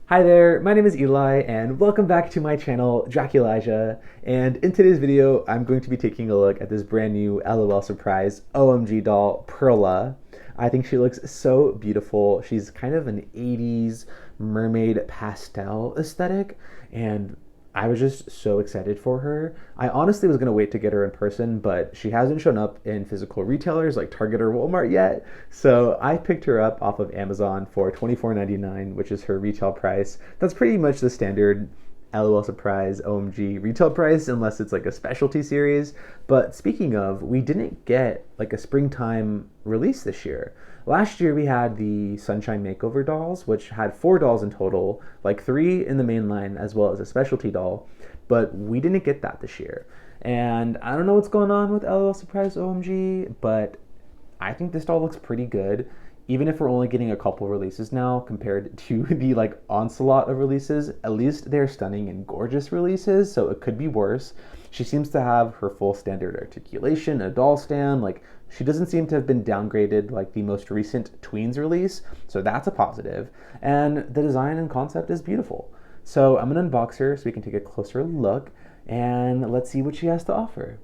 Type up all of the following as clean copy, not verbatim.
Hi there, my name is Eli and welcome back to my channel, Draculasia. And in today's video, I'm going to be taking a look at this brand new LOL Surprise OMG doll, Pearla. I think she looks so beautiful. She's kind of an 80s mermaid pastel aesthetic, and I was just so excited for her. I honestly was gonna wait to get her in person, but she hasn't shown up in physical retailers like Target or Walmart yet. So I picked her up off of Amazon for $24.99, which is her retail price. That's pretty much the standard LOL Surprise OMG retail price, unless it's like a specialty series. But speaking of, we didn't get like a springtime release this year. Last year we had the Sunshine Makeover dolls, which had 4 dolls in total, like 3 in the main line as well as a specialty doll, but we didn't get that this year. And I don't know what's going on with LOL Surprise OMG, but I think this doll looks pretty good, even if we're only getting a couple releases now compared to the like onslaught of releases. At least they're stunning and gorgeous releases, so it could be worse. She seems to have her full standard articulation, a doll stand, like she doesn't seem to have been downgraded like the most recent Tweens release, so that's a positive. And the design and concept is beautiful. So I'm gonna unbox her so we can take a closer look and let's see what she has to offer.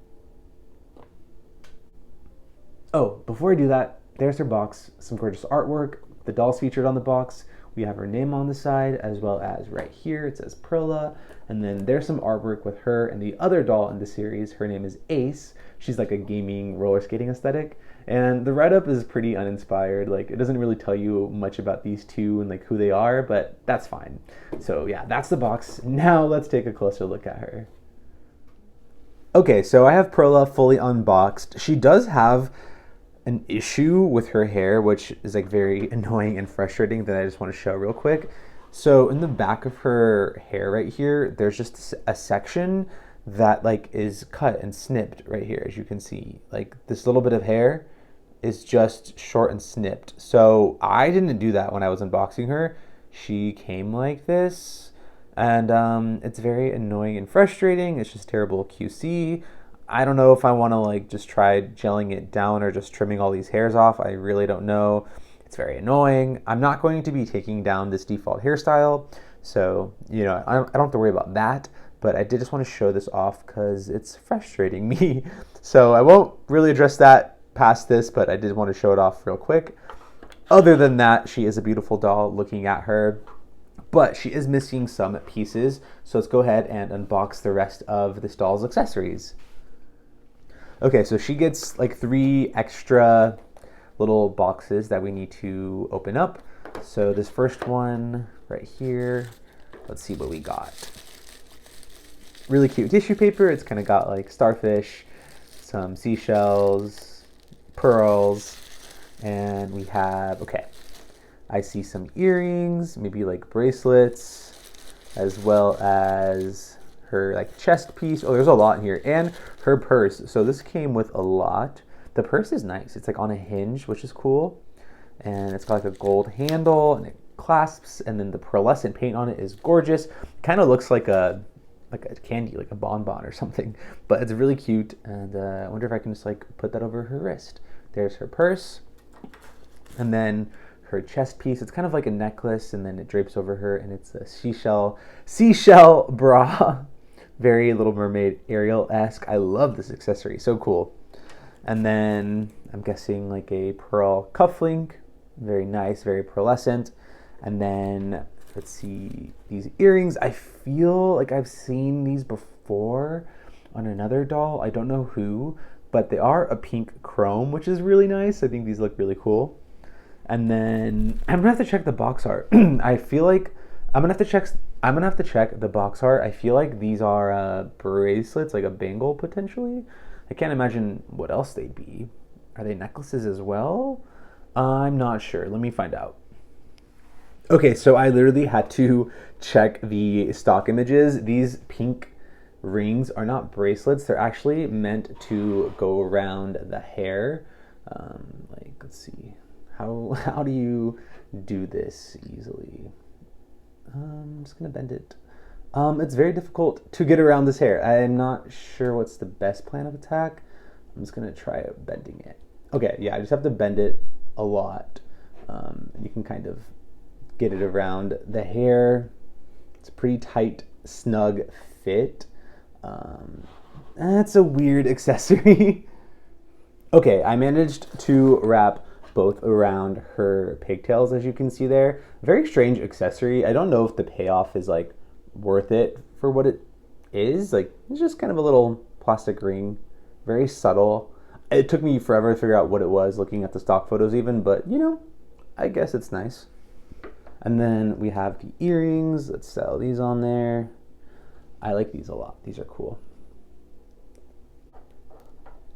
Oh, before I do that, there's her box, some gorgeous artwork. The doll's featured on the box. We have her name on the side, as well as right here, it says Pearla. And then there's some artwork with her and the other doll in the series. Her name is Ace. She's like a gaming roller skating aesthetic. And the write-up is pretty uninspired. Like, it doesn't really tell you much about these two and like who they are, but that's fine. So yeah, that's the box. Now let's take a closer look at her. Okay, so I have Pearla fully unboxed. She does have an issue with her hair, which is like very annoying and frustrating, that I just want to show real quick. So in the back of her hair right here, there's just a section that like is cut and snipped right here, as you can see. Like this little bit of hair is just short and snipped. So I didn't do that when I was unboxing her. She came like this, and it's very annoying and frustrating. It's just terrible QC. I don't know if I want to like just try gelling it down or just trimming all these hairs off. I really don't know. It's very annoying. I'm not going to be taking down this default hairstyle, so I don't have to worry about that. But I did just want to show this off because it's frustrating me. So I won't really address that past this, but I did want to show it off real quick. Other than that, she is a beautiful doll looking at her, but she is missing some pieces. So let's go ahead and unbox the rest of this doll's accessories. Okay, so she gets like 3 extra little boxes that we need to open up. So this first one right here, let's see what we got. Really cute tissue paper. It's kind of got like starfish, some seashells, pearls, and we have, okay, I see some earrings, maybe like bracelets, as well as her like chest piece. Oh, there's a lot in here, and her purse. So this came with a lot. The purse is nice. It's like on a hinge, which is cool, and it's got like a gold handle and it clasps, and then the pearlescent paint on it is gorgeous. Kind of looks like a candy, like a bonbon or something, but it's really cute. And I wonder if I can just like put that over her wrist. There's her purse, and then her chest piece. It's kind of like a necklace, and then it drapes over her, and it's a seashell bra. Very Little Mermaid Ariel-esque. I love this accessory, so cool. And then I'm guessing like a pearl cufflink, very nice, very pearlescent. And then let's see, these earrings. I feel like I've seen these before on another doll. I don't know who, but they are a pink chrome, which is really nice. I think these look really cool. And then I'm gonna have to check the box art. I feel like I'm gonna have to check the box art. I feel like these are bracelets, like a bangle potentially. I can't imagine what else they'd be. Are they necklaces as well? I'm not sure. Let me find out. Okay, so I literally had to check the stock images. These pink rings are not bracelets. They're actually meant to go around the hair. Like, let's see. How do you do this easily? I'm just gonna bend it. It's very difficult to get around this hair. I'm not sure what's the best plan of attack. I'm just gonna try bending it. Okay, yeah, I just have to bend it a lot. You can kind of get it around the hair. It's a pretty tight, snug fit. That's a weird accessory. Okay, I managed to wrap both around her pigtails, as you can see there. Very strange accessory. I don't know if the payoff is like worth it for what it is. Like, it's just kind of a little plastic ring, very subtle. It took me forever to figure out what it was looking at the stock photos even, but you know, I guess it's nice. And then we have the earrings. Let's sell these on there. I like these a lot. These are cool.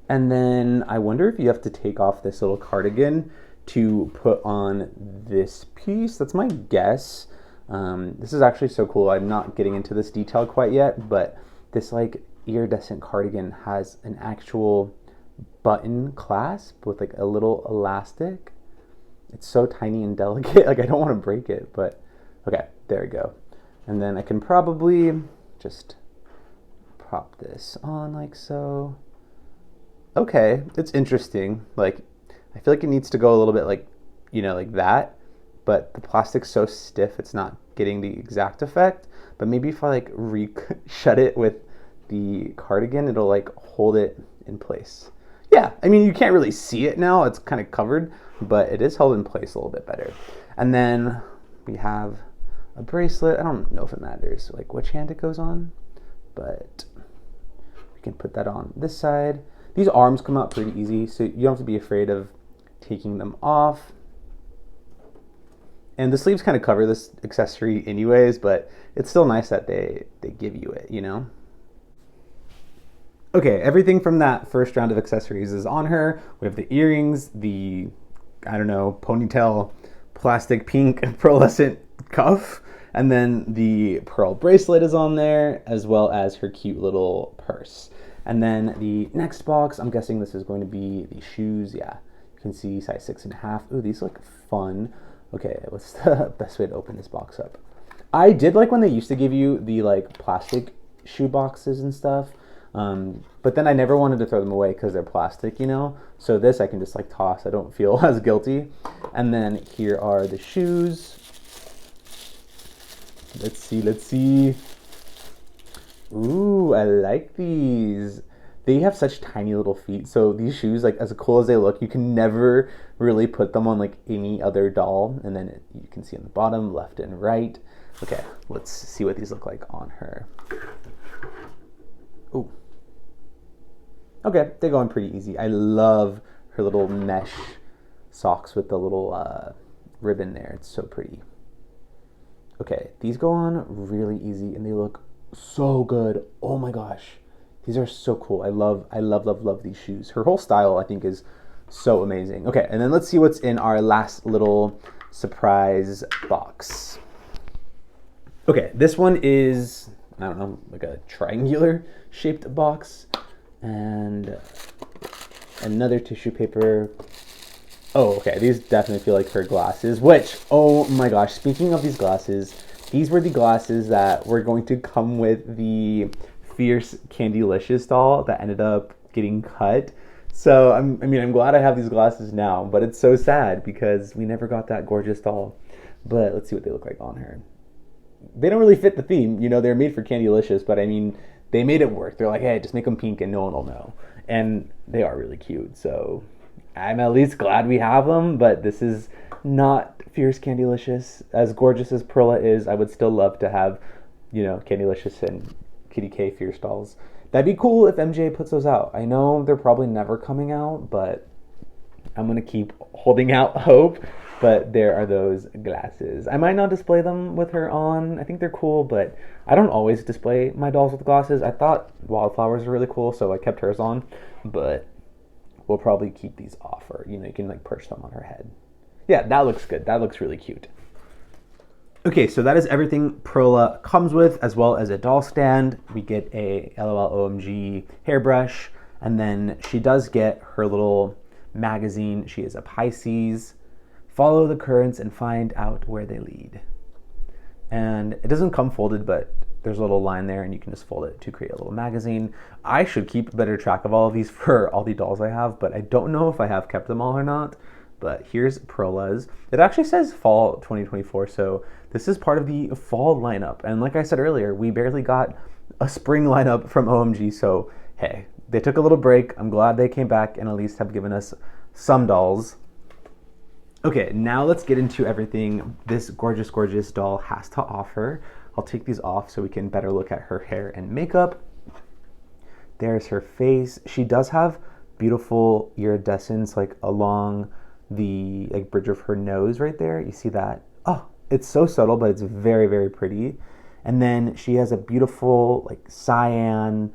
And then I wonder if you have to take off this little cardigan to put on this piece. That's my guess. This is actually so cool. I'm not getting into this detail quite yet, but this like iridescent cardigan has an actual button clasp with like a little elastic. It's so tiny and delicate. Like, I don't want to break it, but okay, there we go. And then I can probably just prop this on like so. Okay, it's interesting. Like, I feel like it needs to go a little bit like, you know, like that, but the plastic's so stiff it's not getting the exact effect. But maybe if I like shut it with the cardigan, it'll like hold it in place. Yeah, I mean, you can't really see it now, it's kind of covered, but it is held in place a little bit better. And then we have a bracelet. I don't know if it matters like which hand it goes on, but we can put that on this side. These arms come out pretty easy, so you don't have to be afraid of taking them off. And the sleeves kind of cover this accessory anyways, but it's still nice that they give you it, you know? Okay, everything from that first round of accessories is on her. We have the earrings, the, I don't know, ponytail, plastic pink pearlescent cuff, and then the pearl bracelet is on there, as well as her cute little purse. And then the next box, I'm guessing this is going to be the shoes. Yeah, you can see size 6.5. Ooh, these look fun. Okay, what's the best way to open this box up? I did like when they used to give you the like plastic shoe boxes and stuff, but then I never wanted to throw them away because they're plastic, you know? So this I can just like toss. I don't feel as guilty. And then here are the shoes. Let's see. Ooh, I like these. They have such tiny little feet, so these shoes, like as cool as they look, you can never really put them on like any other doll. And then you can see on the bottom, left and right. Okay, let's see what these look like on her. Ooh. Okay, they go on pretty easy. I love her little mesh socks with the little ribbon there. It's so pretty. Okay, these go on really easy and they look so good. Oh my gosh, these are so cool. I love these shoes. Her whole style, I think, is so amazing. Okay, and then let's see what's in our last little surprise box. Okay, this one is, I don't know, like a triangular shaped box, and another tissue paper. Oh, okay, these definitely feel like her glasses, which, oh my gosh, speaking of these glasses, these were the glasses that were going to come with the Fierce Candylicious doll that ended up getting cut. So, I'm glad I have these glasses now, but it's so sad because we never got that gorgeous doll. But let's see what they look like on her. They don't really fit the theme, you know, they're made for Candylicious, but I mean, they made it work. They're like, hey, just make them pink and no one will know. And they are really cute, so I'm at least glad we have them, but this is not Fierce Candylicious. As gorgeous as Pearla is, I would still love to have, you know, Candylicious and Kitty K Fierce dolls. That'd be cool if MJ puts those out. I know they're probably never coming out, but I'm gonna keep holding out hope. But there are those glasses. I might not display them with her on. I think they're cool, but I don't always display my dolls with glasses. I thought Wildflowers were really cool, so I kept hers on, but we'll probably keep these off her. You know, you can like perch them on her head. Yeah, that looks good. That looks really cute. Okay, so that is everything Pearla comes with, as well as a doll stand. We get a LOL OMG hairbrush, and then she does get her little magazine. She is a Pisces. Follow the currents and find out where they lead. And it doesn't come folded, but there's a little line there and you can just fold it to create a little magazine. I should keep better track of all of these for all the dolls I have, but I don't know if I have kept them all or not. but here's Pearla's. It actually says fall 2024, so this is part of the fall lineup. And like I said earlier, we barely got a spring lineup from OMG, so hey, they took a little break. I'm glad they came back and at least have given us some dolls. Okay, now let's get into everything this gorgeous, gorgeous doll has to offer. I'll take these off so we can better look at her hair and makeup. There's her face. She does have beautiful iridescence like along the like bridge of her nose right there. You see that? Oh, it's so subtle, but it's very, very pretty. And then she has a beautiful like cyan,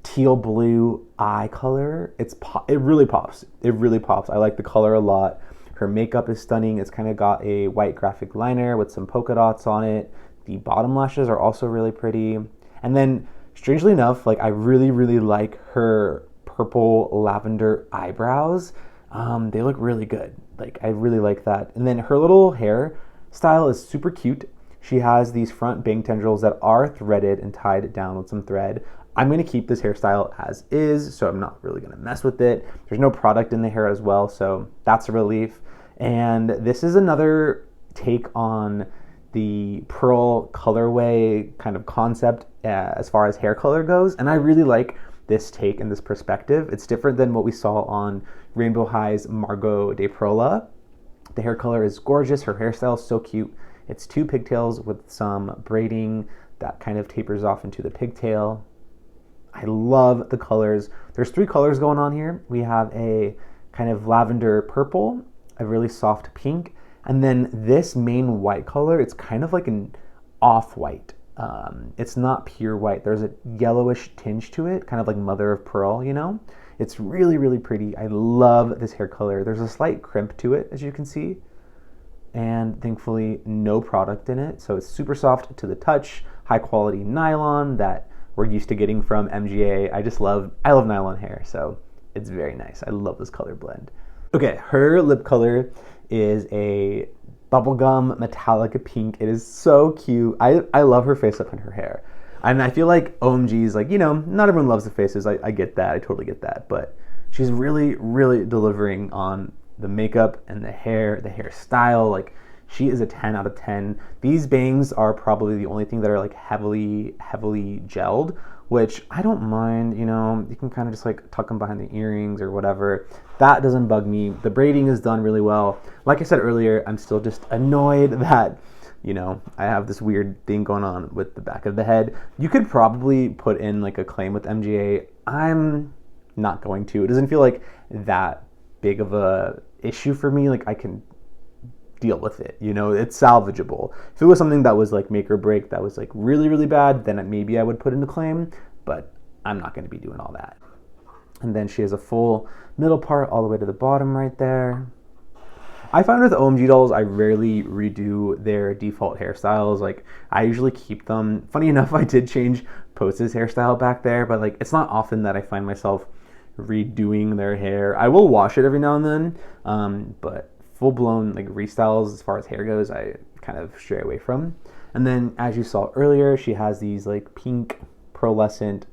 teal blue eye color. It really pops. It really pops. I like the color a lot. Her makeup is stunning. It's kind of got a white graphic liner with some polka dots on it. The bottom lashes are also really pretty. And then, strangely enough, like I really, really like her purple lavender eyebrows. They look really good. Like I really like that. And then her little hair style is super cute. She has these front bang tendrils that are threaded and tied down with some thread. I'm going to keep this hairstyle as is, so I'm not really going to mess with it. There's no product in the hair as well, so that's a relief. And this is another take on the pearl colorway kind of concept as far as hair color goes. And I really like this take and this perspective. It's different than what we saw on Rainbow High's Margot de Pearla. The hair color is gorgeous. Her hairstyle is so cute. It's 2 pigtails with some braiding that kind of tapers off into the pigtail. I love the colors. There's 3 colors going on here. We have a kind of lavender purple, a really soft pink, and then this main white color, it's kind of like an off-white. It's not pure white. There's a yellowish tinge to it, kind of like mother of pearl, you know? It's really, really pretty. I love this hair color. There's a slight crimp to it, as you can see, and thankfully no product in it. So it's super soft to the touch, high quality nylon that we're used to getting from MGA. I love nylon hair, so it's very nice. I love this color blend. Okay, her lip color is a bubblegum metallic pink. It is so cute. I love her face up and her hair. And I feel like OMG's like, you know, not everyone loves the faces. I get that. I totally get that. But she's really, really delivering on the makeup and the hairstyle. Like, she is a 10 out of 10. These bangs are probably the only thing that are like heavily gelled, which I don't mind, you know. You can kind of just like tuck them behind the earrings or whatever. That doesn't bug me. The braiding is done really well. Like I said earlier, I'm still just annoyed that, you know, I have this weird thing going on with the back of the head. You could probably put in like a claim with MGA. I'm not going to. It doesn't feel like that big of a issue for me. Like I can deal with it, you know, it's salvageable. If it was something that was like make or break, that was like really, really bad, then maybe I would put in a claim, but I'm not going to be doing all that. And then she has a full middle part all the way to the bottom right there. I find with OMG dolls, I rarely redo their default hairstyles. Like I usually keep them. Funny enough, I did change Pose's hairstyle back there, but like it's not often that I find myself redoing their hair. I will wash it every now and then, but full-blown like restyles as far as hair goes, I kind of stray away from. And then as you saw earlier, she has these like pink pearlescent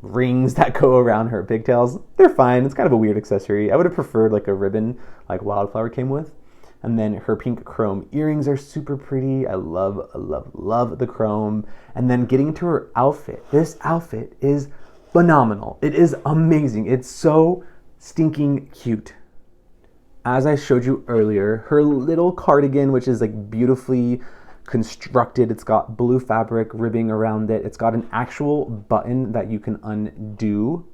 rings that go around her pigtails. They're fine. It's kind of a weird accessory. I would have preferred like a ribbon like Wildflower came with. And then her pink chrome earrings are super pretty. I love the chrome. And then getting into her outfit. This outfit is phenomenal. It is amazing. It's so stinking cute. As I showed you earlier, her little cardigan, which is like beautifully constructed, it's got blue fabric ribbing around it. It's got an actual button that you can undo.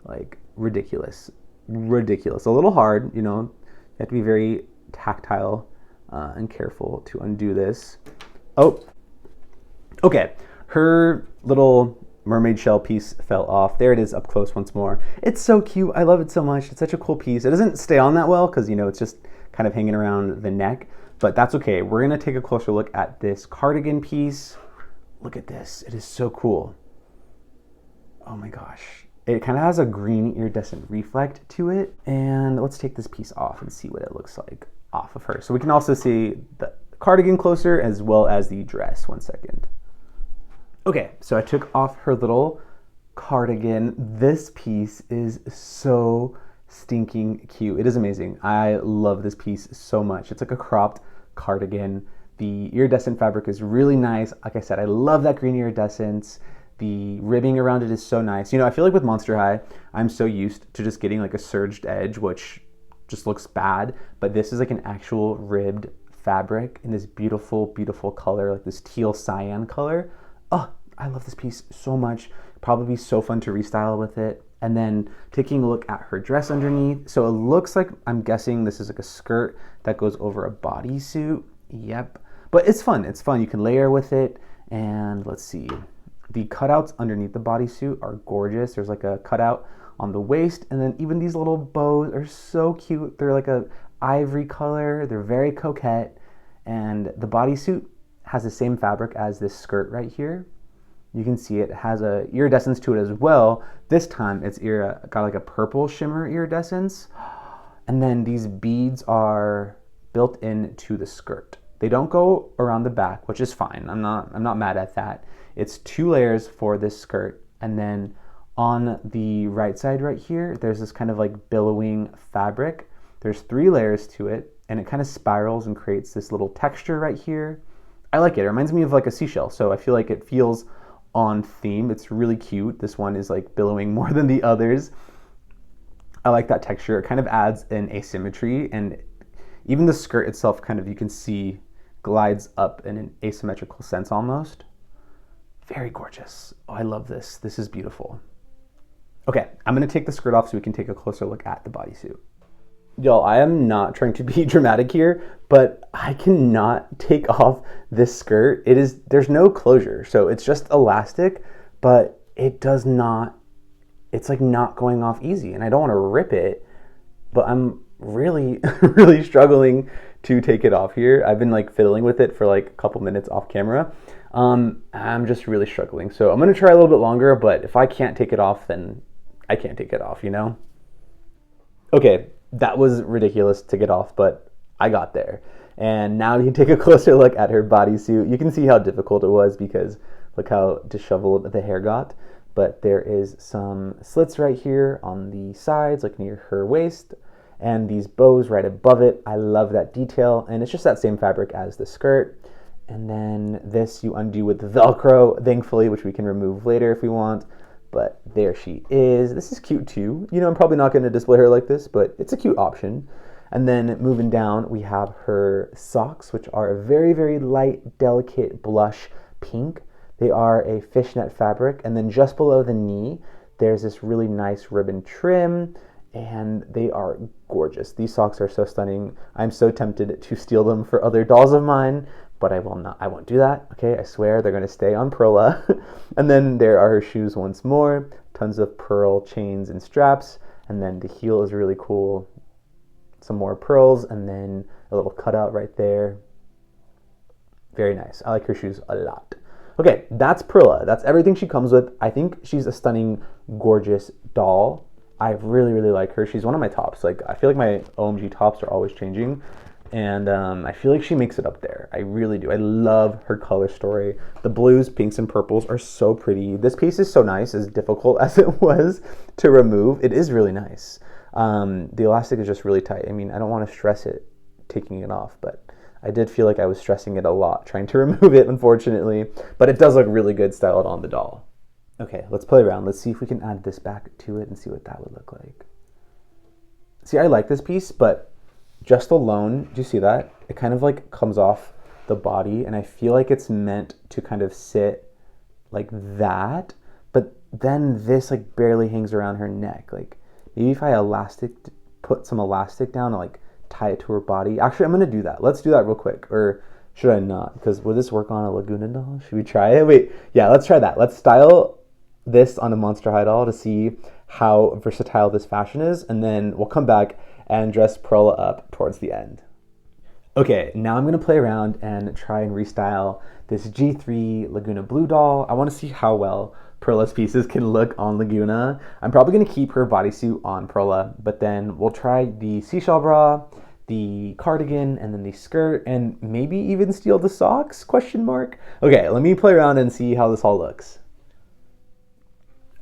Like ridiculous. A little hard, you know. You have to be very tactile and careful to undo this. Oh, okay. Her little mermaid shell piece fell off. There it is up close once more. It's so cute. I love it so much. It's such a cool piece. It doesn't stay on that well because, you know, it's just kind of hanging around the neck, but that's okay. We're going to take a closer look at this cardigan piece. Look at this. It is so cool. Oh my gosh. It kind of has a green iridescent reflect to it. And let's take this piece off and see what it looks like off of her. So we can also see the cardigan closer as well as the dress. 1 second. Okay, so I took off her little cardigan. This piece is so stinking cute. It is amazing. I love this piece so much. It's like a cropped cardigan. The iridescent fabric is really nice. Like I said, I love that green iridescence. The ribbing around it is so nice. You know, I feel like with Monster High, I'm so used to just getting like a serged edge, which just looks bad. But this is like an actual ribbed fabric in this beautiful, beautiful color, like this teal cyan color. Oh, I love this piece so much. Probably be so fun to restyle with it. And then taking a look at her dress underneath. So it looks like, I'm guessing this is like a skirt that goes over a bodysuit. Yep. But it's fun. It's fun. You can layer with it. And let's see. The cutouts underneath the bodysuit are gorgeous. There's like a cutout on the waist. And then even these little bows are so cute. They're like a ivory color. They're very coquette. And the bodysuit has the same fabric as this skirt right here. You can see it has a iridescence to it as well. This time it's got like a purple shimmer iridescence. And then these beads are built into the skirt. They don't go around the back, which is fine. I'm not mad at that. It's 2 layers for this skirt. And then on the right side right here, there's this kind of like billowing fabric. There's 3 layers to it, and it kind of spirals and creates this little texture right here. I like it. It reminds me of like a seashell. So I feel like it feels on theme. It's really cute. This one is like billowing more than the others. I like that texture. It kind of adds an asymmetry, and even the skirt itself kind of, you can see, glides up in an asymmetrical sense almost. Very gorgeous. Oh, I love this. This is beautiful. Okay, I'm gonna take the skirt off so we can take a closer look at the bodysuit. Y'all, I am not trying to be dramatic here, but I cannot take off this skirt. There's no closure, so it's just elastic, but it does not, it's like not going off easy, and I don't want to rip it, but I'm really, really struggling to take it off here. I've been like fiddling with it for like a couple minutes off camera. I'm just really struggling, so I'm gonna try a little bit longer, but if I can't take it off, then I can't take it off, you know? Okay. That was ridiculous to get off, but I got there. And now you can take a closer look at her bodysuit. You can see how difficult it was because look how disheveled the hair got. But there is some slits right here on the sides, like near her waist, and these bows right above it. I love that detail, and it's just that same fabric as the skirt. And then this you undo with Velcro, thankfully, which we can remove later if we want. But there she is. This is cute too. You know, I'm probably not going to display her like this, but it's a cute option. And then moving down, we have her socks, which are a very, very light, delicate blush pink. They are a fishnet fabric. And then just below the knee, there's this really nice ribbon trim, and they are gorgeous. These socks are so stunning. I'm so tempted to steal them for other dolls of mine, but I will not. I won't do that. Okay, I swear they're going to stay on Pearla. And then there are her shoes once more. Tons of pearl chains and straps. And then the heel is really cool. Some more pearls, and then a little cutout right there. Very nice. I like her shoes a lot. Okay, that's Pearla. That's everything she comes with. I think she's a stunning, gorgeous doll. I really, really like her. She's one of my tops. Like, I feel like my OMG tops are always changing. And I feel like she makes it up there. I really do. I love her color story. The blues, pinks, and purples are so pretty. This piece is so nice, as difficult as it was to remove. It is really nice. The elastic is just really tight. I mean, I don't want to stress it taking it off, but I did feel like I was stressing it a lot trying to remove it, unfortunately. But it does look really good styled on the doll. Okay, let's play around. Let's see if we can add this back to it and see what that would look like. See, I like this piece, but just alone, do you see that? It kind of like comes off the body, and I feel like it's meant to kind of sit like that, but then this like barely hangs around her neck. Like maybe if I put some elastic down and like tie it to her body. Actually, I'm gonna do that. Let's do that real quick. Or should I not? Because will this work on a Laguna doll? Should we try it? Wait, yeah, let's try that. Let's style this on a Monster High doll to see how versatile this fashion is, and then we'll come back and dress Pearla up towards the end. Okay, now I'm going to play around and try and restyle this G3 Laguna Blue doll. I want to see how well Pearla's pieces can look on Laguna. I'm probably going to keep her bodysuit on Pearla, but then we'll try the seashell bra, the cardigan, and then the skirt, and maybe even steal the socks, question mark. Okay, let me play around and see how this all looks.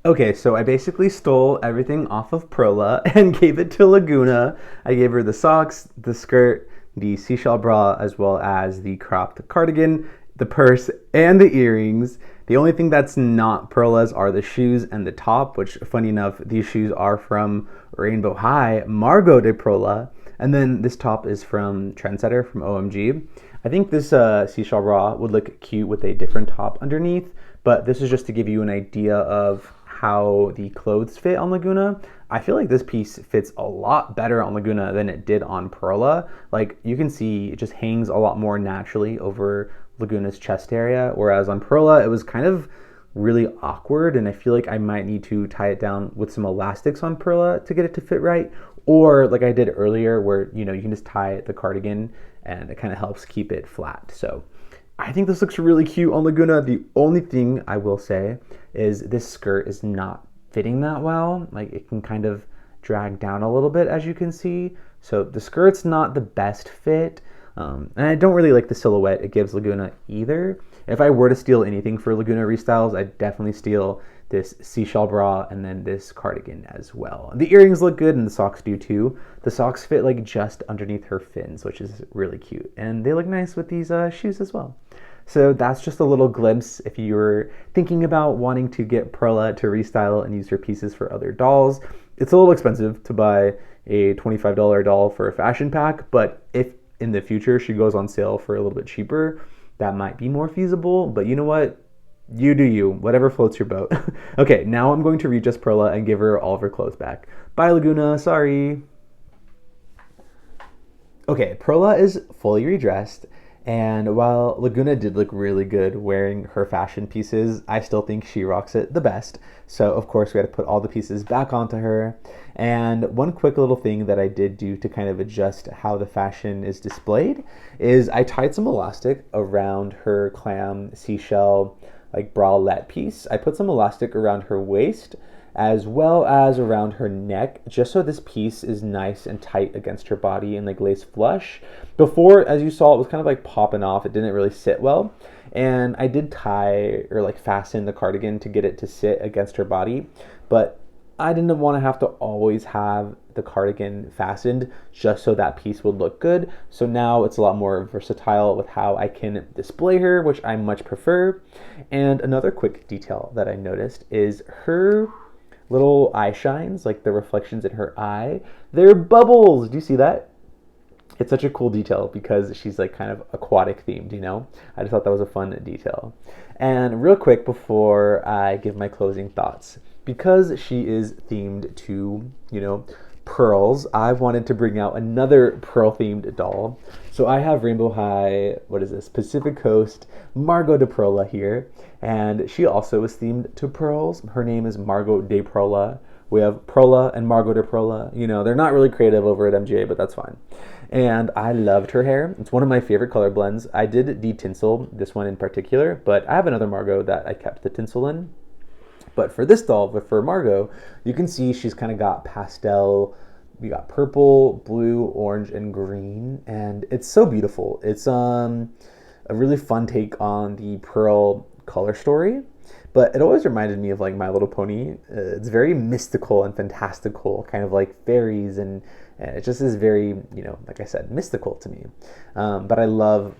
Okay, so I basically stole everything off of Pearla and gave it to Laguna. I gave her the socks, the skirt, the seashell bra, as well as the cropped cardigan, the purse, and the earrings. The only thing that's not Pearla's are the shoes and the top, which, funny enough, these shoes are from Rainbow High, Margot de Pearla. And then this top is from Trendsetter from OMG. I think this seashell bra would look cute with a different top underneath, but this is just to give you an idea of how the clothes fit on Laguna. I feel like this piece fits a lot better on Laguna than it did on Pearla. Like you can see it just hangs a lot more naturally over Laguna's chest area, whereas on Pearla it was kind of really awkward, and I feel like I might need to tie it down with some elastics on Pearla to get it to fit right, or like I did earlier where you can just tie the cardigan and it kind of helps keep it flat. So I think this looks really cute on Laguna. The only thing I will say is this skirt is not fitting that well. Like it can kind of drag down a little bit, as you can see. So the skirt's not the best fit. And I don't really like the silhouette it gives Laguna either. If I were to steal anything for Laguna restyles, I'd definitely steal this seashell bra and then this cardigan as well. The earrings look good and the socks do too. The socks fit like just underneath her fins, which is really cute. And they look nice with these shoes as well. So that's just a little glimpse if you're thinking about wanting to get Pearla to restyle and use her pieces for other dolls. It's a little expensive to buy a $25 doll for a fashion pack, but if in the future she goes on sale for a little bit cheaper, that might be more feasible. But you know what? You do you. Whatever floats your boat. Okay, now I'm going to readjust Pearla and give her all of her clothes back. Bye, Laguna. Sorry. Okay, Pearla is fully redressed. And while Laguna did look really good wearing her fashion pieces, I still think she rocks it the best. So of course we had to put all the pieces back onto her. And one quick little thing that I did do to kind of adjust how the fashion is displayed is I tied some elastic around her clam seashell like bralette piece. I put some elastic around her waist as well as around her neck, just so this piece is nice and tight against her body and like lace flush. Before, as you saw, it was kind of like popping off. It didn't really sit well. And I did tie or like fasten the cardigan to get it to sit against her body, but I didn't want to have to always have the cardigan fastened just so that piece would look good. So now it's a lot more versatile with how I can display her, which I much prefer. And another quick detail that I noticed is her little eye shines, like the reflections in her eye, they're bubbles. Do you see that? It's such a cool detail because she's like kind of aquatic themed, I just thought that was a fun detail. And real quick before I give my closing thoughts, because she is themed to, pearls, I wanted to bring out another pearl themed doll. So I have Rainbow High, Pacific Coast, Margot de Pearla here. And she also is themed to pearls. Her name is Margot de Pearla. We have Pearla and Margot de Pearla. They're not really creative over at MGA, but that's fine. And I loved her hair. It's one of my favorite color blends. I did de-tinsel this one in particular, but I have another Margot that I kept the tinsel in. But for this doll, for Margot, you can see she's kind of got pastel. We got purple, blue, orange, and green. And it's so beautiful. It's a really fun take on the pearl color story. But it always reminded me of like My Little Pony. It's very mystical and fantastical, kind of like fairies, and it just is very, like I said, mystical to me. But I love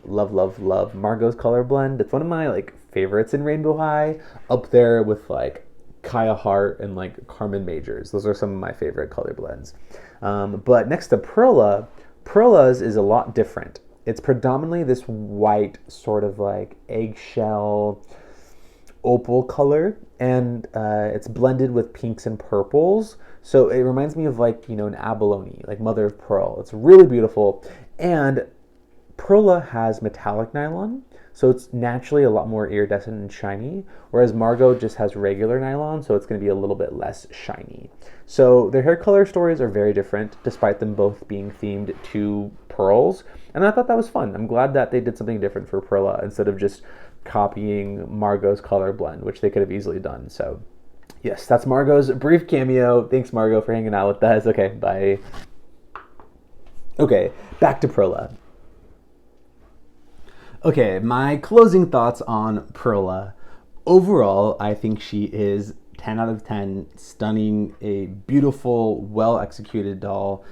Margot's color blend. It's one of my like favorites in Rainbow High, up there with like Kaya Hart and like Carmen Majors. Those are some of my favorite color blends. But next to Pearla, Pearla's is a lot different. It's predominantly this white sort of like eggshell opal color, and it's blended with pinks and purples. So it reminds me of like, an abalone, like mother of pearl. It's really beautiful. And Pearla has metallic nylon, so it's naturally a lot more iridescent and shiny, whereas Margot just has regular nylon, so it's going to be a little bit less shiny. So their hair color stories are very different, despite them both being themed to pearls, and I thought that was fun. I'm glad that they did something different for Pearla instead of just copying Margot's color blend, which they could have easily done. So yes, that's Margot's brief cameo. Thanks, Margot, for hanging out with us. Okay, bye. Okay, back to Pearla. Okay, my closing thoughts on Pearla. Overall, I think she is 10 out of 10, stunning, a beautiful, well executed doll.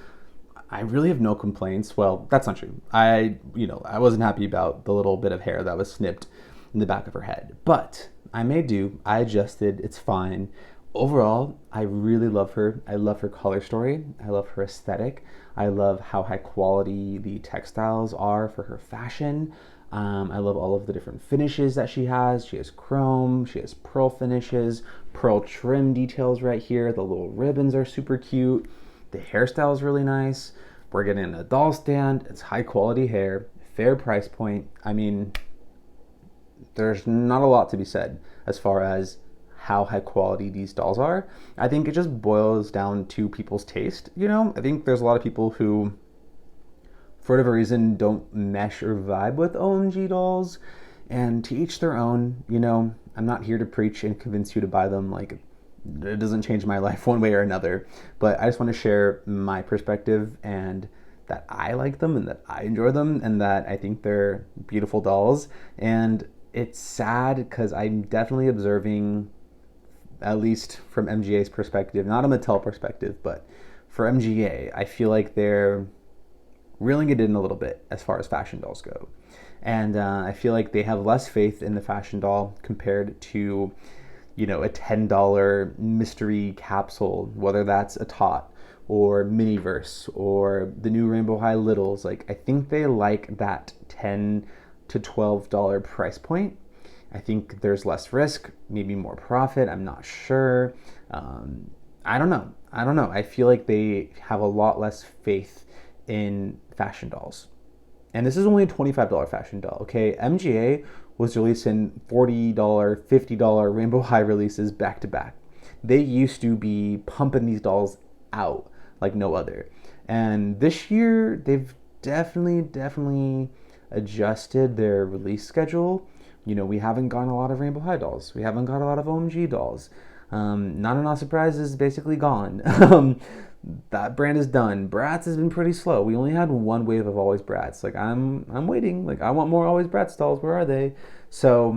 I really have no complaints. Well, that's not true. I wasn't happy about the little bit of hair that was snipped in the back of her head, but I made do. I adjusted. It's fine. Overall, I really love her. I love her color story. I love her aesthetic. I love how high quality the textiles are for her fashion. I love all of the different finishes that she has. She has chrome, she has pearl finishes, pearl trim details right here. The little ribbons are super cute. The hairstyle is really nice. We're getting a doll stand. It's high quality hair, fair price point. I mean, there's not a lot to be said as far as how high quality these dolls are. I think it just boils down to people's taste. I think there's a lot of people who, for whatever reason, don't mesh or vibe with OMG dolls, and to each their own. I'm not here to preach and convince you to buy them. Like, it doesn't change my life one way or another, but I just want to share my perspective, and that I like them and that I enjoy them and that I think they're beautiful dolls. And it's sad because I'm definitely observing, at least from MGA's perspective, not a Mattel perspective, but for MGA, I feel like they're reeling it in a little bit as far as fashion dolls go. And I feel like they have less faith in the fashion doll compared to, a $10 mystery capsule, whether that's a Tot or Miniverse or the new Rainbow High Littles. Like, I think they like that $10 to $12 price point. I think there's less risk, maybe more profit. I'm not sure. I don't know. I feel like they have a lot less faith in fashion dolls. And this is only a $25 fashion doll, okay? MGA was releasing $40, $50 Rainbow High releases back to back. They used to be pumping these dolls out like no other. And this year, they've definitely adjusted their release schedule. We haven't gotten a lot of Rainbow High dolls. We haven't got a lot of OMG dolls. Not Enough Surprise is basically gone. That brand is done. Bratz has been pretty slow. We only had one wave of Always Bratz. Like, I'm waiting. Like, I want more Always Bratz dolls. Where are they? So,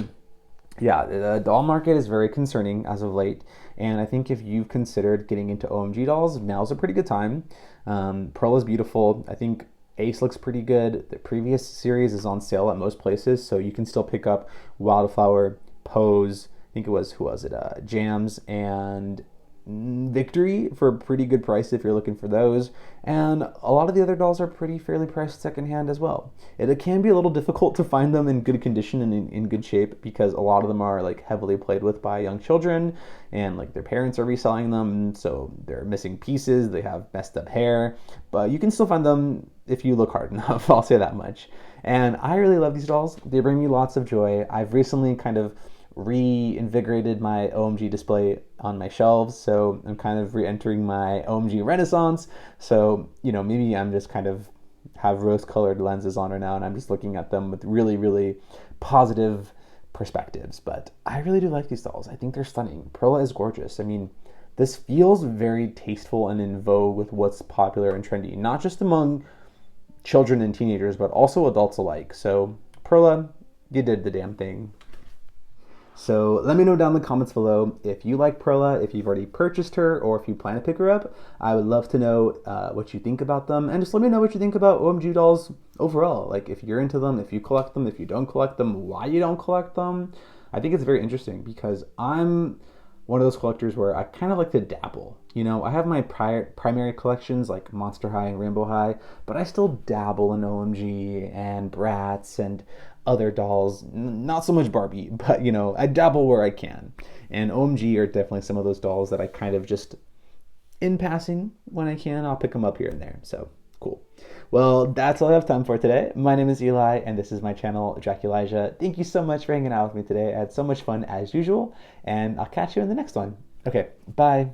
yeah, the doll market is very concerning as of late. And I think if you've considered getting into OMG dolls, now's a pretty good time. Pearl is beautiful. I think Ace looks pretty good. The previous series is on sale at most places, so you can still pick up Wildflower, Pose, I think it was, who was it? Jams and Victory for a pretty good price if you're looking for those. And a lot of the other dolls are fairly priced secondhand as well. It can be a little difficult to find them in good condition and in good shape because a lot of them are like heavily played with by young children and like their parents are reselling them, so they're missing pieces, they have messed up hair, but you can still find them if you look hard enough, I'll say that much. And I really love these dolls. They bring me lots of joy. I've recently kind of reinvigorated my OMG display on my shelves, so I'm kind of re-entering my OMG renaissance. So maybe I'm just kind of have rose-colored lenses on right now, and I'm just looking at them with really positive perspectives. But I really do like these dolls. I think they're stunning. Pearla is gorgeous. I mean, this feels very tasteful and in vogue with what's popular and trendy, not just among children and teenagers, but also adults alike. So Pearla, you did the damn thing. So let me know down in the comments below if you like Pearla, if you've already purchased her, or if you plan to pick her up. I would love to know what you think about them, and just let me know what you think about OMG dolls overall. Like, if you're into them, if you collect them, if you don't collect them, why you don't collect them. I think it's very interesting because I'm one of those collectors where I kind of like to dabble. I have my primary collections like Monster High and Rainbow High, but I still dabble in OMG and Bratz and other dolls. Not so much Barbie, but I dabble where I can. And OMG are definitely some of those dolls that I kind of just, in passing, when I can, I'll pick them up here and there. So cool. Well, that's all I have time for today. My name is Eli, and this is my channel, Jack Elijah. Thank you so much for hanging out with me today. I had so much fun as usual, and I'll catch you in the next one. Okay, bye.